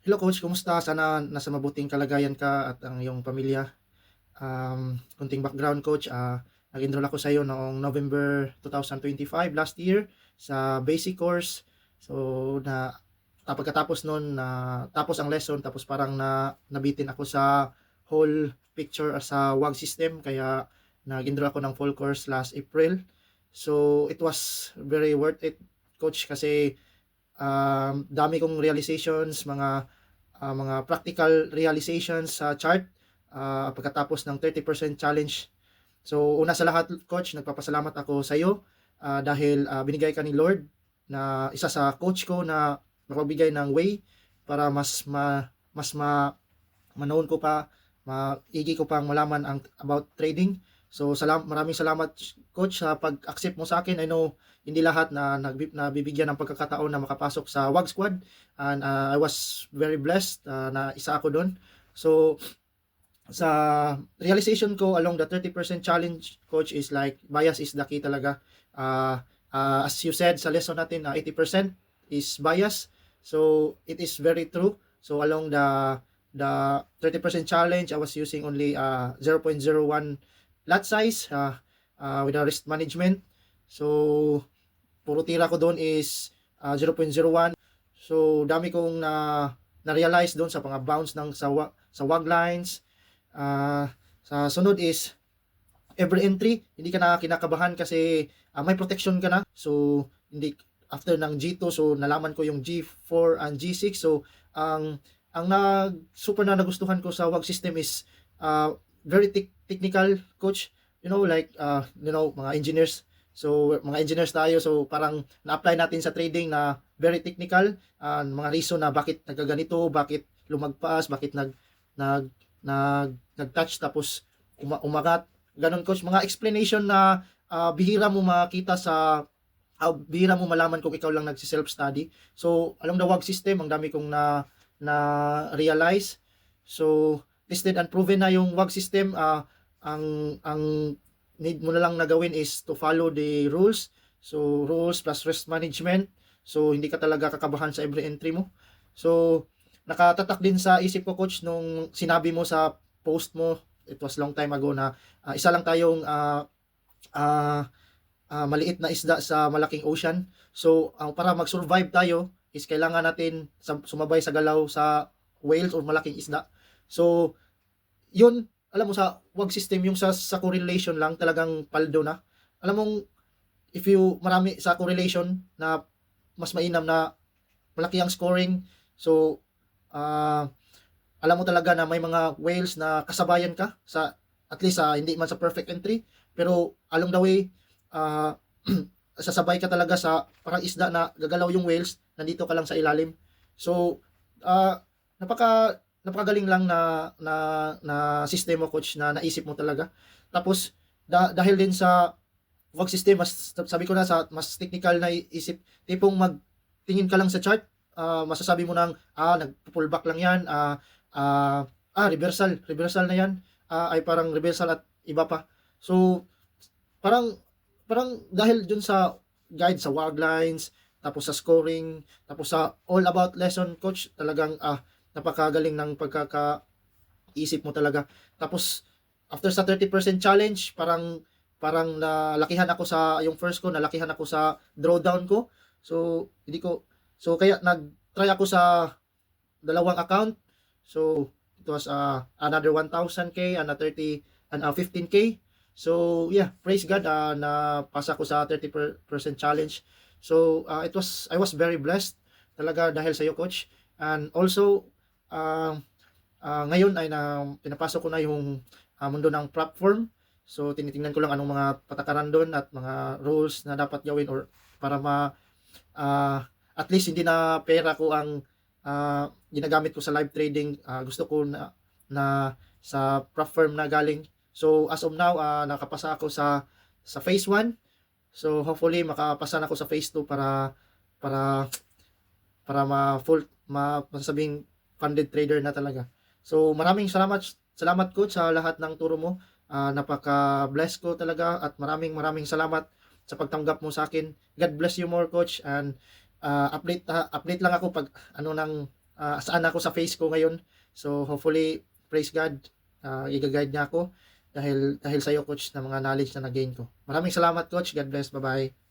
Hello coach, kumusta? Sana nasa mabuting kalagayan ka at ang iyong pamilya. Konting background coach, nag-enroll ako sa iyo noong November 2025 last year sa basic course. So na pagkatapos noon na tapos ang lesson tapos parang nabitin ako sa whole picture sa WAG system kaya nag-enroll ako ng full course last April. So it was very worth it coach kasi dami kong realizations, mga practical realizations sa chart pagkatapos ng 30% challenge. So una sa lahat coach, nagpapasalamat ako sa iyo dahil binigay ka ni Lord na isa sa coach ko na magbigay ng way para manoon ko pa, maigi ko pang malaman ang about trading. So maraming salamat coach sa pag-accept mo sa akin. I know hindi lahat na nabibigyan ng pagkakataon na makapasok sa WAG squad and I was very blessed na isa ako doon. So sa realization ko along the 30% challenge coach is like bias is the key talaga. As you said sa lesson natin 80% is bias. So it is very true. So along the 30% challenge, I was using only 0.01 lot size with a risk management. So puro tira ko doon is 0.01. So dami kong na-realize doon sa mga bounce ng sa WAG lines. Sa sunod is every entry, hindi ka na kinakabahan kasi may protection ka na. So hindi after ng G2, so nalaman ko yung G4 and G6. So ang super na nagustuhan ko sa WAG system is very technical coach, like mga engineers. So mga engineers tayo, so parang na-apply natin sa trading na very technical, mga reason na bakit nagkaganito, bakit lumagpas, bakit nag-touch tapos umagat, ganun coach, mga explanation na bihira mo makita bihira mo malaman kung ikaw lang nagsi-self study. So along the WAG system, ang dami kong na realize. So tested and proven na yung WAG system. Ang need mo na lang na gawin is to follow the rules. So rules plus risk management. So hindi ka talaga kakabahan sa every entry mo. So nakatatak din sa isip ko coach nung sinabi mo sa post mo, it was long time ago, na isa lang tayong maliit na isda sa malaking ocean. So para mag-survive tayo is kailangan natin sumabay sa galaw sa whales or malaking isda. So yun, alam mo sa WAG system, yung sa correlation lang talagang paldo na. Alam mong if you marami sa correlation na mas mainam na malaki ang scoring. So alam mo talaga na may mga whales na kasabayan ka sa at least hindi man sa perfect entry, pero along the way sasabay ka talaga sa parang isda na gagalaw yung whales, nandito ka lang sa ilalim. So napakagaling lang na sistema coach na naisip mo talaga. Tapos dahil din sa WAG system, sabi ko na, sa mas technical na isip, tipong magtingin ka lang sa chart, masasabi mo nang nag-pullback lang yan, reversal na yan, ay parang reversal at iba pa. So parang dahil dun sa guide sa WAG lines, tapos sa scoring, tapos sa all about lesson coach, talagang napakagaling ng pagkakaisip mo talaga. Tapos after sa 30% challenge, parang nalakihan ako sa yung first ko, nalakihan ako sa drawdown ko. So kaya nag-try ako sa dalawang account. So it was another 1,000k and a 30 and 15k. So yeah, praise God, na pasa ko sa 30% challenge. So I was very blessed talaga dahil sa iyo coach. And also ngayon ay pinapasok ko na yung mundo ng platform. So tinitingnan ko lang anong mga patakaran doon at mga rules na dapat gawin or para at least hindi na pera ko ang ginagamit ko sa live trading. Gusto ko na sa prop firm na galing. So as of now, nakapasa ako sa phase 1. So hopefully makapasa na ako sa phase 2 para masasabing funded trader na talaga. So maraming salamat coach sa lahat ng turo mo. Napaka-bless ko talaga at maraming salamat sa pagtanggap mo sa akin. God bless you more coach, and update lang ako pag saan ako sa phase ko ngayon. So hopefully, praise God, i-guide niya ako dahil sa iyo coach, na mga knowledge na na-gain ko. Maraming salamat coach. God bless. Bye-bye.